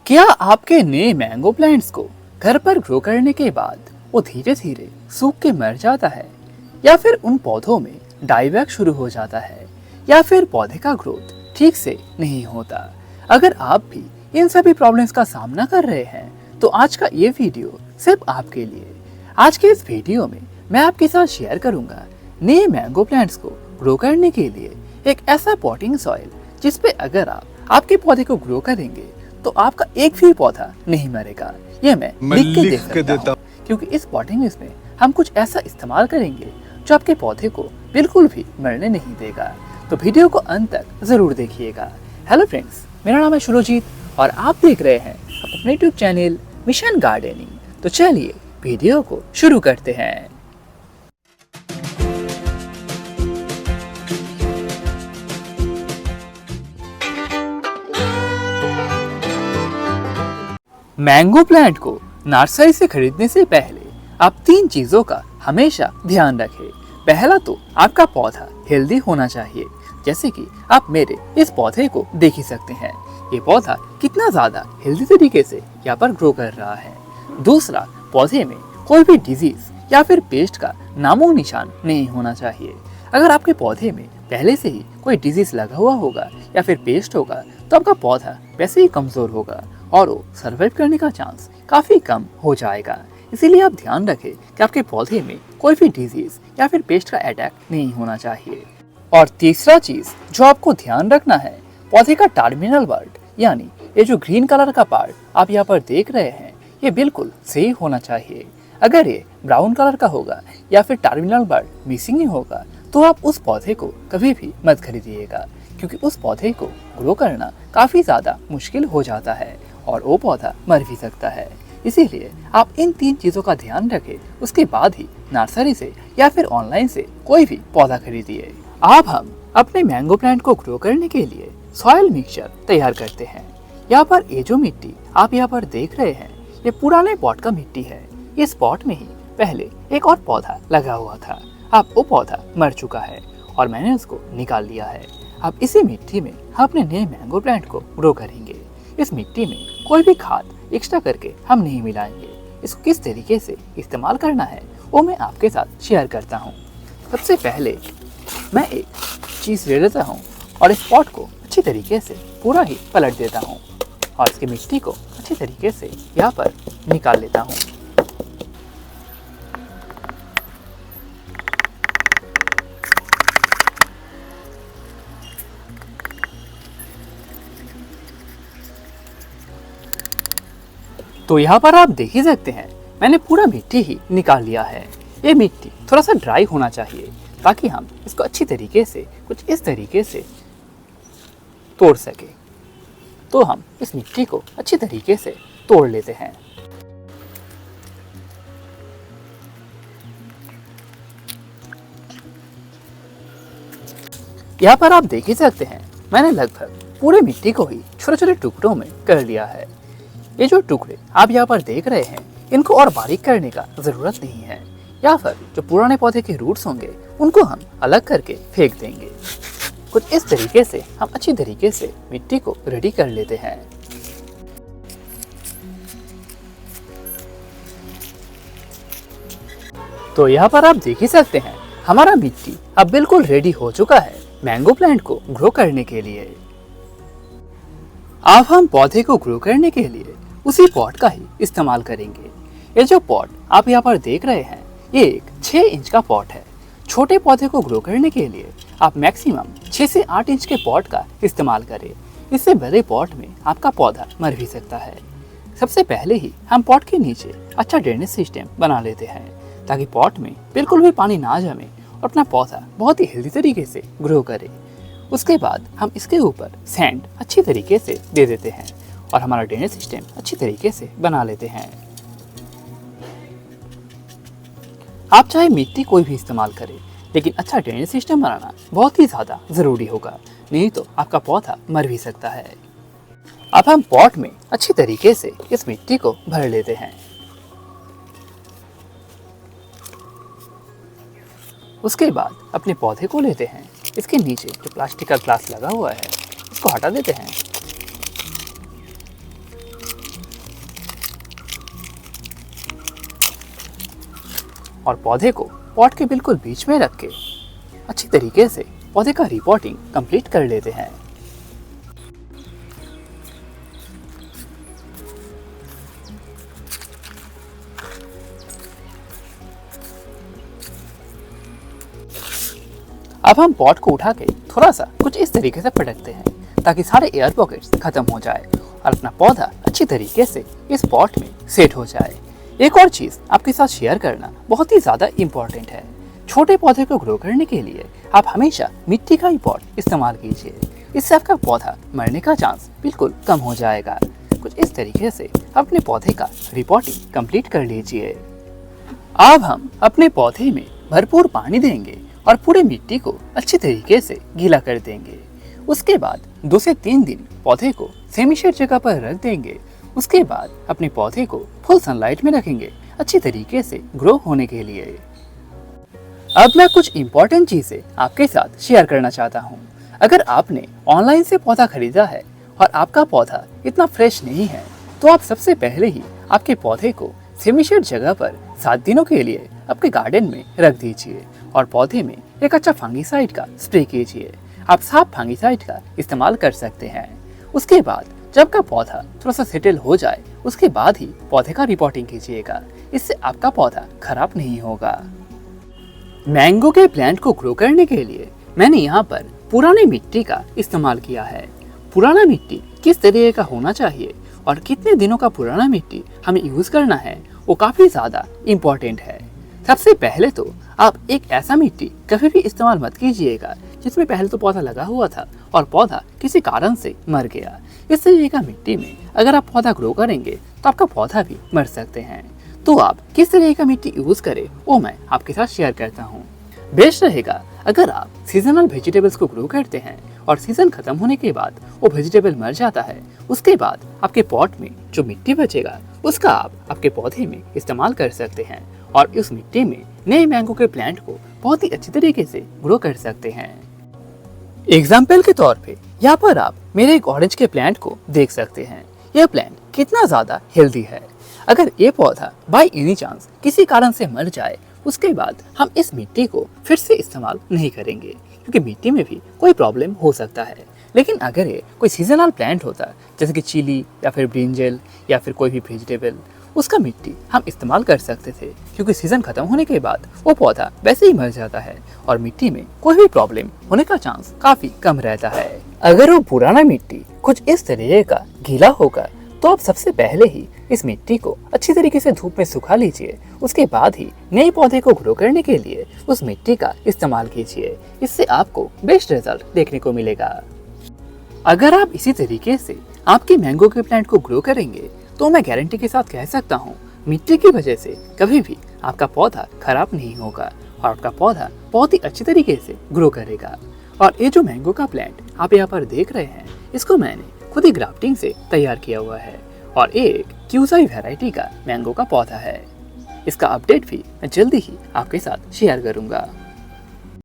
क्या आपके नए मैंगो प्लांट्स को घर पर ग्रो करने के बाद वो धीरे धीरे सूख के मर जाता है, या फिर उन पौधों में डाईबैक शुरू हो जाता है, या फिर पौधे का ग्रोथ ठीक से नहीं होता? अगर आप भी इन सभी प्रॉब्लम्स का सामना कर रहे हैं तो आज का ये वीडियो सिर्फ आपके लिए। आज के इस वीडियो में मैं आपके साथ शेयर करूंगा नए मैंगो प्लांट्स को ग्रो करने के लिए एक ऐसा पॉटिंग सॉइल जिस पे अगर आप आपके पौधे को ग्रो करेंगे तो आपका एक भी पौधा नहीं मरेगा। ये मैं लिख के देता हूँ, क्योंकि इस पॉटिंग मिक्स में हम कुछ ऐसा इस्तेमाल करेंगे जो आपके पौधे को बिल्कुल भी मरने नहीं देगा। तो वीडियो को अंत तक जरूर देखिएगा। हेलो फ्रेंड्स, मेरा नाम है शुरुजीत और आप देख रहे हैं अपने यूट्यूब चैनल मिशन गार्डनिंग। तो चलिए वीडियो को शुरू करते हैं। मैंगो प्लांट को नर्सरी से खरीदने से पहले आप 3 चीजों का हमेशा ध्यान रखें। पहला तो आपका पौधा हेल्दी होना चाहिए, जैसे कि आप मेरे इस पौधे को देख ही सकते हैं। ये पौधा कितना ज्यादा हेल्दी तरीके से यहाँ पर ग्रो कर रहा है। दूसरा, पौधे में कोई भी डिजीज या फिर पेस्ट का नामो निशान नहीं होना चाहिए। अगर आपके पौधे में पहले से ही कोई डिजीज लगा हुआ होगा या फिर पेस्ट होगा तो आपका पौधा वैसे ही कमजोर होगा और वो सर्वाइव करने का चांस काफी कम हो जाएगा। इसीलिए आप ध्यान रखें कि आपके पौधे में कोई भी डिजीज या फिर पेस्ट का अटैक नहीं होना चाहिए। और तीसरा चीज जो आपको ध्यान रखना है, पौधे का टर्मिनल पार्ट, यानी ये जो ग्रीन कलर का पार्ट आप यहाँ पर देख रहे हैं, ये बिल्कुल सही होना चाहिए। अगर ये ब्राउन कलर का होगा या फिर टर्मिनल पार्ट मिसिंग ही होगा तो आप उस पौधे को कभी भी मत खरीदिएगा, क्योंकि उस पौधे को ग्रो करना काफी ज्यादा मुश्किल हो जाता है और वो पौधा मर भी सकता है। इसीलिए आप इन 3 चीजों का ध्यान रखें, उसके बाद ही नर्सरी से या फिर ऑनलाइन से कोई भी पौधा खरीदिए। अब हम अपने मैंगो प्लांट को ग्रो करने के लिए सॉइल मिक्सचर तैयार करते हैं। यहाँ पर ये जो मिट्टी आप यहाँ पर देख रहे हैं, ये पुराने पॉट का मिट्टी है। इस पॉट में ही पहले एक और पौधा लगा हुआ था। अब वो पौधा मर चुका है और मैंने उसको निकाल लिया है। अब इसी मिट्टी में हम अपने नए मैंगो प्लांट को ग्रो करेंगे। इस मिट्टी में कोई भी खाद एक्स्ट्रा करके हम नहीं मिलाएंगे। इसको किस तरीके से इस्तेमाल करना है वो मैं आपके साथ शेयर करता हूँ। सबसे पहले मैं एक चीज़ ले लेता हूँ और इस पॉट को अच्छी तरीके से पूरा ही पलट देता हूँ और इसकी मिट्टी को अच्छी तरीके से यहाँ पर निकाल लेता हूँ। तो यहाँ पर आप देख ही सकते हैं मैंने पूरा मिट्टी ही निकाल लिया है। ये मिट्टी थोड़ा सा ड्राई होना चाहिए ताकि हम इसको अच्छी तरीके से कुछ इस तरीके से तोड़ सके। तो हम इस मिट्टी को अच्छी तरीके से तोड़ लेते हैं। यहाँ पर आप देख ही सकते हैं मैंने लगभग पूरे मिट्टी को ही छोटे छोटे टुकड़ों में कर लिया है। ये जो टुकड़े आप यहाँ पर देख रहे हैं, इनको और बारीक करने का जरूरत नहीं है, या फिर जो पुराने पौधे के रूट्स होंगे उनको हम अलग करके फेंक देंगे। कुछ इस तरीके से हम अच्छी तरीके से मिट्टी को रेडी कर लेते हैं। तो यहाँ पर आप देख ही सकते हैं हमारा मिट्टी अब बिल्कुल रेडी हो चुका है मैंगो प्लांट को ग्रो करने के लिए। अब हम पौधे को ग्रो करने के लिए उसी पॉट का ही इस्तेमाल करेंगे। ये जो पॉट आप यहाँ पर देख रहे हैं, ये एक 6 इंच का पॉट है। छोटे पौधे को ग्रो करने के लिए आप मैक्सिमम 6 से 8 इंच के पॉट का इस्तेमाल करें। इससे बड़े पॉट में आपका पौधा मर भी सकता है। सबसे पहले ही हम पॉट के नीचे अच्छा ड्रेनेज सिस्टम बना लेते हैं ताकि पॉट में बिल्कुल भी पानी ना जमे और अपना पौधा बहुत ही हेल्दी तरीके से ग्रो करे। उसके बाद हम इसके ऊपर सैंड अच्छी तरीके से दे देते हैं और हमारा ड्रेनेज सिस्टम अच्छी तरीके से बना लेते हैं। आप चाहे मिट्टी कोई भी इस्तेमाल करें, लेकिन अच्छा ड्रेनेज सिस्टम बनाना बहुत ही ज़्यादा ज़रूरी होगा, नहीं तो आपका पौधा मर भी सकता है। अब हम पॉट में अच्छी तरीके से इस मिट्टी को भर लेते हैं। उसके बाद अपने पौधे को लेते हैं, इसके नीचे जो प्लास्टिक का ग्लास लगा हुआ है इसको हटा देते हैं और पौधे को पॉट के बिल्कुल बीच में रख के अच्छी तरीके से पौधे का रिपोर्टिंग कंप्लीट कर लेते हैं। अब हम पॉट को उठा के थोड़ा सा कुछ इस तरीके से पटकते हैं ताकि सारे एयर पॉकेट्स खत्म हो जाए और अपना पौधा अच्छी तरीके से इस पॉट में सेट हो जाए। एक और चीज आपके साथ शेयर करना बहुत ही ज्यादा इम्पोर्टेंट है। छोटे पौधे को ग्रो करने के लिए आप हमेशा मिट्टी का ही पॉट इस्तेमाल कीजिए। इससे आपका पौधा मरने का चांस बिल्कुल कम हो जाएगा। कुछ इस तरीके से अपने पौधे का रिपोर्टिंग कंप्लीट कर लीजिए। अब हम अपने पौधे में भरपूर पानी देंगे और पूरे मिट्टी को अच्छी तरीके से गीला कर देंगे। उसके बाद 2 से 3 दिन पौधे को सेमी शेड जगह पर रख देंगे। उसके बाद अपने पौधे को फुल सनलाइट में रखेंगे अच्छी तरीके से ग्रो होने के लिए। अब मैं कुछ इम्पोर्टेंट चीजें आपके साथ शेयर करना चाहता हूँ। अगर आपने ऑनलाइन से पौधा खरीदा है और आपका पौधा इतना फ्रेश नहीं है तो आप सबसे पहले ही आपके पौधे को सेमी शेड जगह पर 7 दिनों के लिए आपके गार्डन में रख दीजिए और पौधे में एक अच्छा फंगीसाइड का स्प्रे कीजिए। आप साफ फंगीसाइड का इस्तेमाल कर सकते हैं। उसके बाद जब का पौधा थोड़ा सा सेटल हो जाए उसके बाद ही पौधे का रिपोर्टिंग कीजिएगा। इससे आपका पौधा खराब नहीं होगा। मैंगो के प्लांट को ग्रो करने के लिए मैंने यहाँ पर पुराने मिट्टी का इस्तेमाल किया है। पुराना मिट्टी किस तरह का होना चाहिए और कितने दिनों का पुराना मिट्टी हमें यूज करना है वो काफी ज्यादा इम्पोर्टेंट है। सबसे पहले तो आप एक ऐसा मिट्टी कभी भी इस्तेमाल मत कीजिएगा जिसमें पहले तो पौधा लगा हुआ था और पौधा किसी कारण से मर गया। इस तरीके का मिट्टी में अगर आप पौधा ग्रो करेंगे तो आपका पौधा भी मर सकते हैं। तो आप किस तरह का मिट्टी यूज करें वो मैं आपके साथ शेयर करता हूँ। बेस्ट रहेगा अगर आप सीजनल वेजिटेबल्स को ग्रो करते हैं और सीजन खत्म होने के बाद वो वेजिटेबल मर जाता है, उसके बाद आपके पॉट में जो मिट्टी बचेगा उसका आप आपके पौधे में इस्तेमाल कर सकते हैं और उस मिट्टी में नए मैंगो के प्लांट को बहुत ही अच्छी तरीके से ग्रो कर सकते हैं। एग्जाम्पल के तौर पे यहाँ पर आप मेरे एक ऑरेंज के प्लांट को देख सकते हैं। यह प्लांट कितना ज्यादा हेल्दी है। अगर ये पौधा बाय एनी चांस किसी कारण से मर जाए उसके बाद हम इस मिट्टी को फिर से इस्तेमाल नहीं करेंगे क्योंकि मिट्टी में भी कोई प्रॉब्लम हो सकता है। लेकिन अगर ये कोई सीजनल प्लांट होता जैसे कि चिली या फिर ब्रिंजल या फिर कोई भी वेजिटेबल, उसका मिट्टी हम इस्तेमाल कर सकते थे क्योंकि सीजन खत्म होने के बाद वो पौधा वैसे ही मर जाता है और मिट्टी में कोई भी प्रॉब्लम होने का चांस काफी कम रहता है। अगर वो पुराना मिट्टी कुछ इस तरह का गीला होगा तो आप सबसे पहले ही इस मिट्टी को अच्छी तरीके से धूप में सुखा लीजिए। उसके बाद ही नए पौधे को ग्रो करने के लिए उस मिट्टी का इस्तेमाल कीजिए। इससे आपको बेस्ट रिजल्ट देखने को मिलेगा। अगर आप इसी तरीके से आपके मैंगो के प्लांट को ग्रो करेंगे तो मैं गारंटी के साथ कह सकता हूँ मिट्टी की वजह से कभी भी आपका पौधा खराब नहीं होगा और आपका पौधा बहुत ही अच्छी तरीके से ग्रो करेगा। और ये जो मैंगो का प्लांट आप यहाँ पर देख रहे हैं इसको मैंने खुद ही ग्राफ्टिंग से तैयार किया हुआ है और एक क्यूसाई वैरायटी का मैंगो का पौधा है। इसका अपडेट भी मैं जल्दी ही आपके साथ शेयर करूंगा।